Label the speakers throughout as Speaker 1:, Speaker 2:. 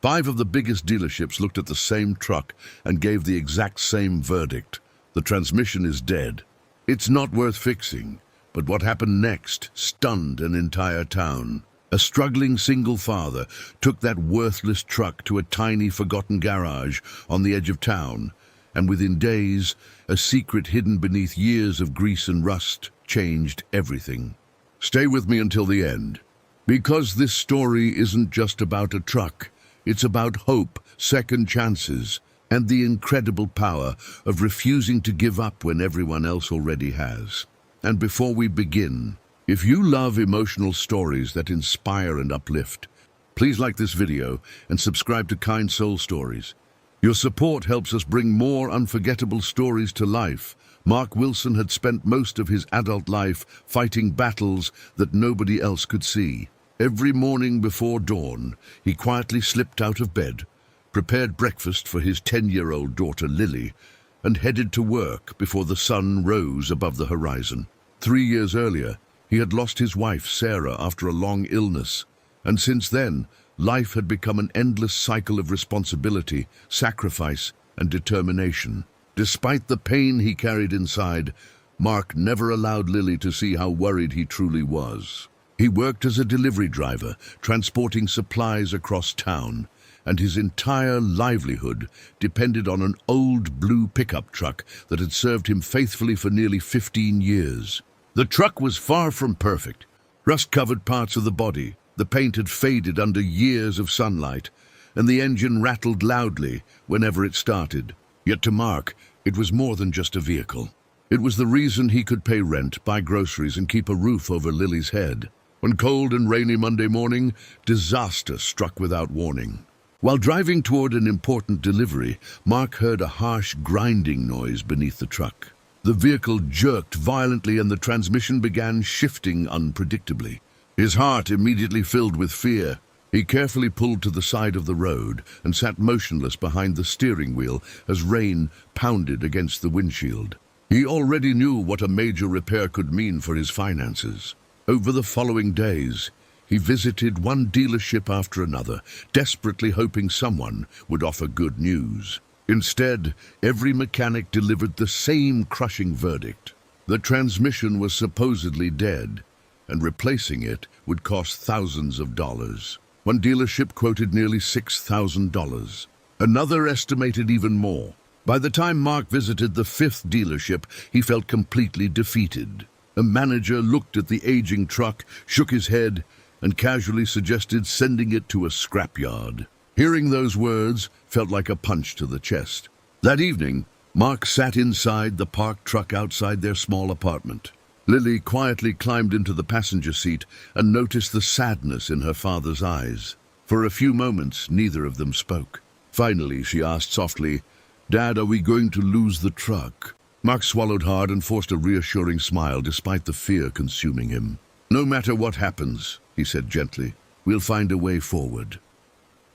Speaker 1: 5 of the biggest dealerships looked at the same truck and gave the exact same verdict. The transmission is dead. It's not worth fixing. But what happened next stunned an entire town. A struggling single father took that worthless truck to a tiny forgotten garage on the edge of town, and within days, a secret hidden beneath years of grease and rust changed everything. Stay with me until the end, because this story isn't just about a truck. It's about hope, second chances, and the incredible power of refusing to give up when everyone else already has. And before we begin, if you love emotional stories that inspire and uplift, please like this video and subscribe to Kind Soul Stories. Your support helps us bring more unforgettable stories to life. Mark Wilson had spent most of his adult life fighting battles that nobody else could see. Every morning before dawn, he quietly slipped out of bed, prepared breakfast for his 10-year-old daughter Lily, and headed to work before the sun rose above the horizon. 3 years earlier, he had lost his wife Sarah after a long illness, and since then, life had become an endless cycle of responsibility, sacrifice, and determination. Despite the pain he carried inside, Mark never allowed Lily to see how worried he truly was. He worked as a delivery driver, transporting supplies across town, and his entire livelihood depended on an old blue pickup truck that had served him faithfully for nearly 15 years. The truck was far from perfect. Rust-covered parts of the body, the paint had faded under years of sunlight, and the engine rattled loudly whenever it started. Yet to Mark, it was more than just a vehicle. It was the reason he could pay rent, buy groceries, and keep a roof over Lily's head. One cold and rainy Monday morning, disaster struck without warning. While driving toward an important delivery, Mark heard a harsh grinding noise beneath the truck. The vehicle jerked violently and the transmission began shifting unpredictably. His heart immediately filled with fear. He carefully pulled to the side of the road and sat motionless behind the steering wheel as rain pounded against the windshield. He already knew what a major repair could mean for his finances. Over the following days, he visited one dealership after another, desperately hoping someone would offer good news. Instead, every mechanic delivered the same crushing verdict. The transmission was supposedly dead, and replacing it would cost thousands of dollars. One dealership quoted nearly $6,000. Another estimated even more. By the time Mark visited the 5th dealership, he felt completely defeated. A manager looked at the aging truck, shook his head, and casually suggested sending it to a scrapyard. Hearing those words felt like a punch to the chest. That evening, Mark sat inside the parked truck outside their small apartment. Lily quietly climbed into the passenger seat and noticed the sadness in her father's eyes. For a few moments, neither of them spoke. Finally, she asked softly, "Dad, are we going to lose the truck?" Mark swallowed hard and forced a reassuring smile despite the fear consuming him. "No matter what happens," he said gently, "we'll find a way forward."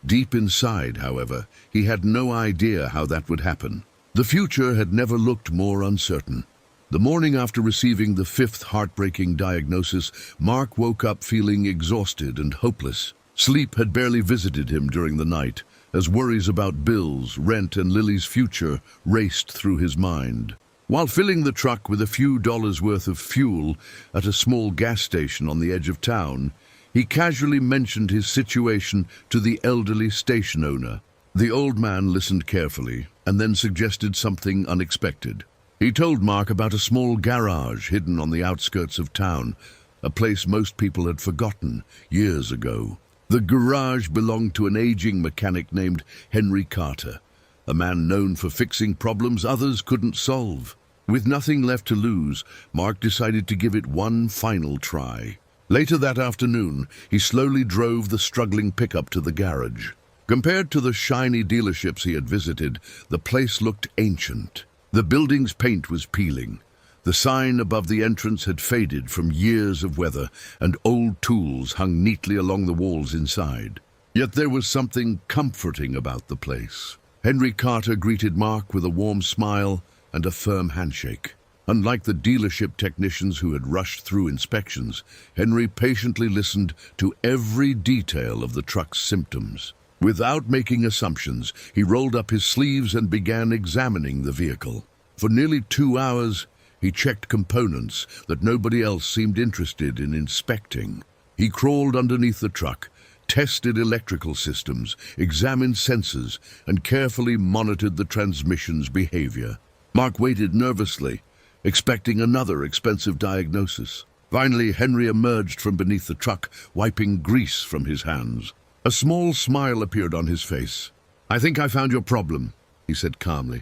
Speaker 1: Deep inside, however, he had no idea how that would happen. The future had never looked more uncertain. The morning after receiving the 5th heartbreaking diagnosis, Mark woke up feeling exhausted and hopeless. Sleep had barely visited him during the night, as worries about bills, rent, and Lily's future raced through his mind. While filling the truck with a few dollars worth of fuel at a small gas station on the edge of town, he casually mentioned his situation to the elderly station owner. The old man listened carefully and then suggested something unexpected. He told Mark about a small garage hidden on the outskirts of town, a place most people had forgotten years ago. The garage belonged to an aging mechanic named Henry Carter, a man known for fixing problems others couldn't solve. With nothing left to lose, Mark decided to give it one final try. Later that afternoon, he slowly drove the struggling pickup to the garage. Compared to the shiny dealerships he had visited, the place looked ancient. The building's paint was peeling. The sign above the entrance had faded from years of weather, and old tools hung neatly along the walls inside. Yet there was something comforting about the place. Henry Carter greeted Mark with a warm smile and a firm handshake. Unlike the dealership technicians who had rushed through inspections, Henry patiently listened to every detail of the truck's symptoms. Without making assumptions, he rolled up his sleeves and began examining the vehicle. For nearly 2 hours, he checked components that nobody else seemed interested in inspecting. He crawled underneath the truck, tested electrical systems, examined sensors, and carefully monitored the transmission's behavior. Mark waited nervously, expecting another expensive diagnosis. Finally, Henry emerged from beneath the truck, wiping grease from his hands. A small smile appeared on his face. "I think I found your problem," he said calmly.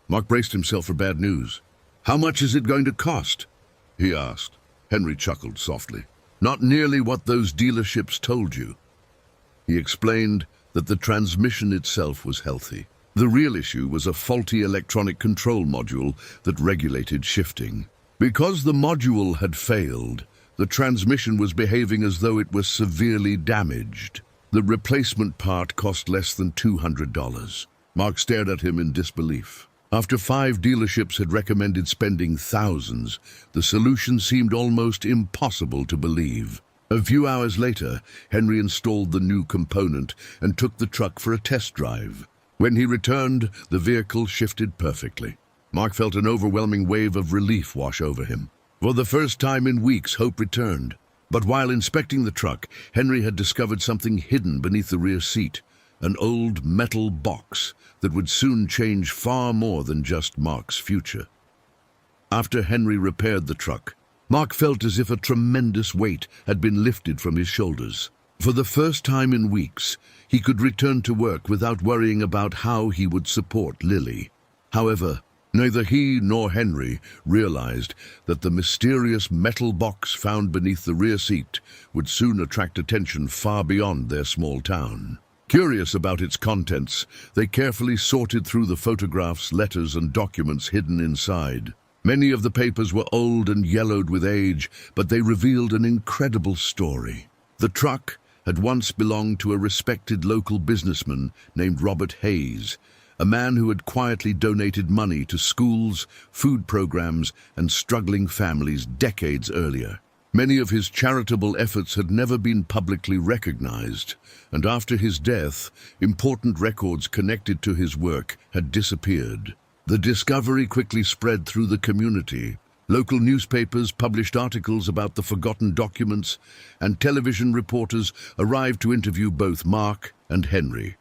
Speaker 1: Mark braced himself for bad news. "How much is it going to cost?" he asked. Henry chuckled softly. "Not nearly what those dealerships told you." He explained that the transmission itself was healthy. The real issue was a faulty electronic control module that regulated shifting. Because the module had failed, the transmission was behaving as though it was severely damaged. The replacement part cost less than $200. Mark stared at him in disbelief. After 5 dealerships had recommended spending thousands, the solution seemed almost impossible to believe. A few hours later, Henry installed the new component and took the truck for a test drive. When he returned, the vehicle shifted perfectly. Mark felt an overwhelming wave of relief wash over him. For the first time in weeks, hope returned. But while inspecting the truck, Henry had discovered something hidden beneath the rear seat, an old metal box that would soon change far more than just Mark's future. After Henry repaired the truck, Mark felt as if a tremendous weight had been lifted from his shoulders. For the first time in weeks, he could return to work without worrying about how he would support Lily. However, neither he nor Henry realized that the mysterious metal box found beneath the rear seat would soon attract attention far beyond their small town. Curious about its contents, they carefully sorted through the photographs, letters, and documents hidden inside. Many of the papers were old and yellowed with age, but they revealed an incredible story. The truck had once belonged to a respected local businessman named Robert Hayes, a man who had quietly donated money to schools, food programs, and struggling families decades earlier. Many of his charitable efforts had never been publicly recognized, and after his death, important records connected to his work had disappeared. The discovery quickly spread through the community. Local newspapers published articles about the forgotten documents, and television reporters arrived to interview both Mark and Henry.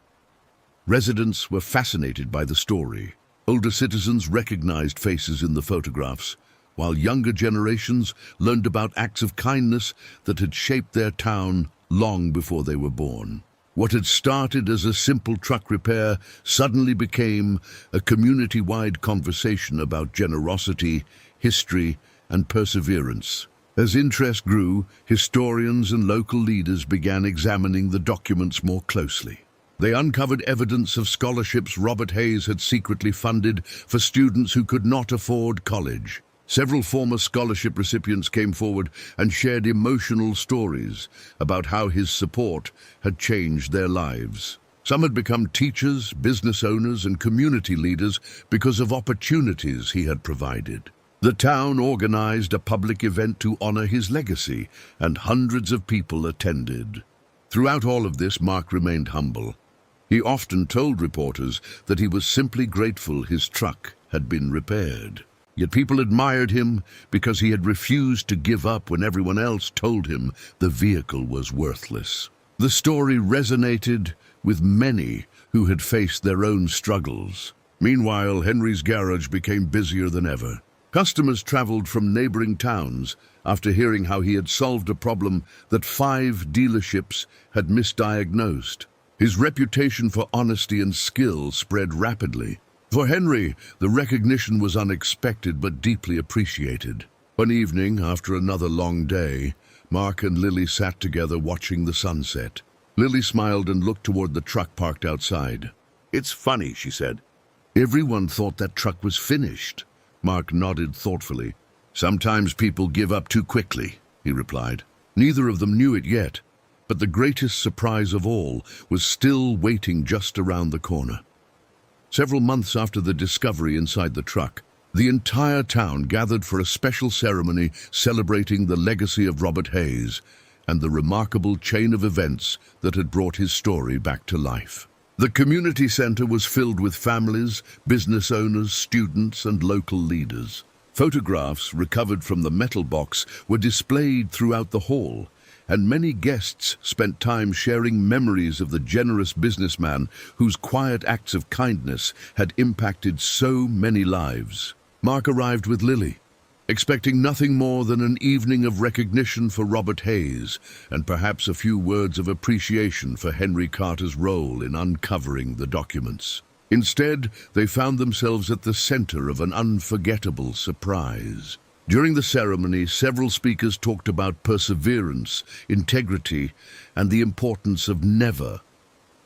Speaker 1: Residents were fascinated by the story. Older citizens recognized faces in the photographs, while younger generations learned about acts of kindness that had shaped their town long before they were born. What had started as a simple truck repair suddenly became a community-wide conversation about generosity, history, and perseverance. As interest grew, historians and local leaders began examining the documents more closely. They uncovered evidence of scholarships Robert Hayes had secretly funded for students who could not afford college. Several former scholarship recipients came forward and shared emotional stories about how his support had changed their lives. Some had become teachers, business owners, and community leaders because of opportunities he had provided. The town organized a public event to honor his legacy, and hundreds of people attended. Throughout all of this, Mark remained humble. He often told reporters that he was simply grateful his truck had been repaired. Yet people admired him because he had refused to give up when everyone else told him the vehicle was worthless. The story resonated with many who had faced their own struggles. Meanwhile, Henry's garage became busier than ever. Customers traveled from neighboring towns after hearing how he had solved a problem that 5 dealerships had misdiagnosed. His reputation for honesty and skill spread rapidly. For Henry, the recognition was unexpected but deeply appreciated. One evening, after another long day, Mark and Lily sat together watching the sunset. Lily smiled and looked toward the truck parked outside. "It's funny," she said. "Everyone thought that truck was finished." Mark nodded thoughtfully. "Sometimes people give up too quickly," he replied. Neither of them knew it yet, but the greatest surprise of all was still waiting just around the corner. Several months after the discovery inside the truck, the entire town gathered for a special ceremony celebrating the legacy of Robert Hayes and the remarkable chain of events that had brought his story back to life. The community center was filled with families, business owners, students, and local leaders. Photographs recovered from the metal box were displayed throughout the hall, and many guests spent time sharing memories of the generous businessman whose quiet acts of kindness had impacted so many lives. Mark arrived with Lily, expecting nothing more than an evening of recognition for Robert Hayes and perhaps a few words of appreciation for Henry Carter's role in uncovering the documents. Instead, they found themselves at the center of an unforgettable surprise. During the ceremony, several speakers talked about perseverance, integrity, and the importance of never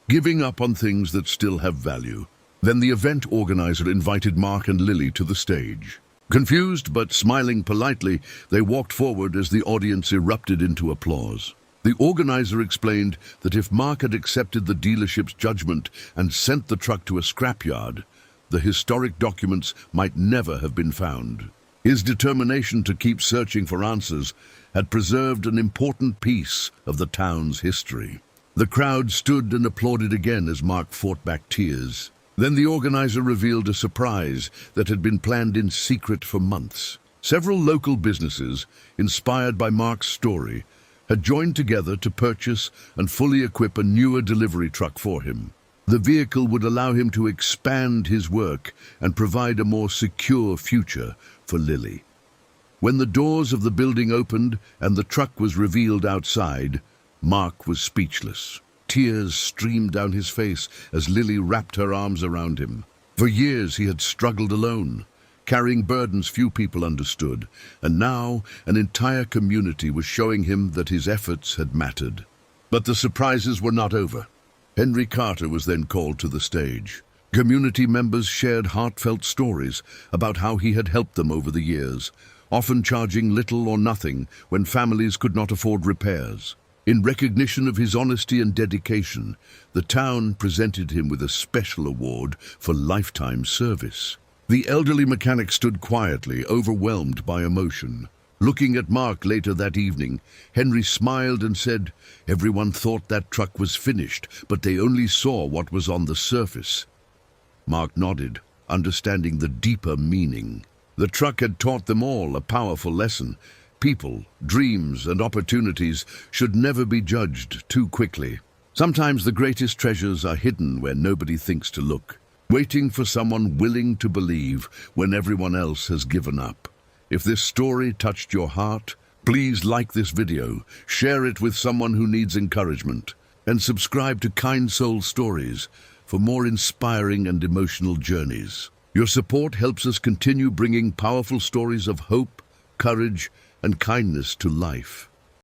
Speaker 1: giving up on things that still have value. Then the event organizer invited Mark and Lily to the stage. Confused but smiling politely, they walked forward as the audience erupted into applause. The organizer explained that if Mark had accepted the dealership's judgment and sent the truck to a scrapyard, the historic documents might never have been found. His determination to keep searching for answers had preserved an important piece of the town's history. The crowd stood and applauded again as Mark fought back tears. Then the organizer revealed a surprise that had been planned in secret for months. Several local businesses, inspired by Mark's story, had joined together to purchase and fully equip a newer delivery truck for him. The vehicle would allow him to expand his work and provide a more secure future for Lily. When the doors of the building opened and the truck was revealed outside, Mark was speechless. Tears streamed down his face as Lily wrapped her arms around him. For years he had struggled alone, carrying burdens few people understood, and now an entire community was showing him that his efforts had mattered. But the surprises were not over. Henry Carter was then called to the stage. Community members shared heartfelt stories about how he had helped them over the years, often charging little or nothing when families could not afford repairs. In recognition of his honesty and dedication, the town presented him with a special award for lifetime service. The elderly mechanic stood quietly, overwhelmed by emotion. Looking at Mark later that evening, Henry smiled and said, "Everyone thought that truck was finished, but they only saw what was on the surface." Mark nodded, understanding the deeper meaning. The truck had taught them all a powerful lesson. People, dreams, and opportunities should never be judged too quickly. Sometimes the greatest treasures are hidden where nobody thinks to look, waiting for someone willing to believe when everyone else has given up. If this story touched your heart, please like this video, share it with someone who needs encouragement, and subscribe to Kind Soul Stories for more inspiring and emotional journeys. Your support helps us continue bringing powerful stories of hope, courage, and kindness to life.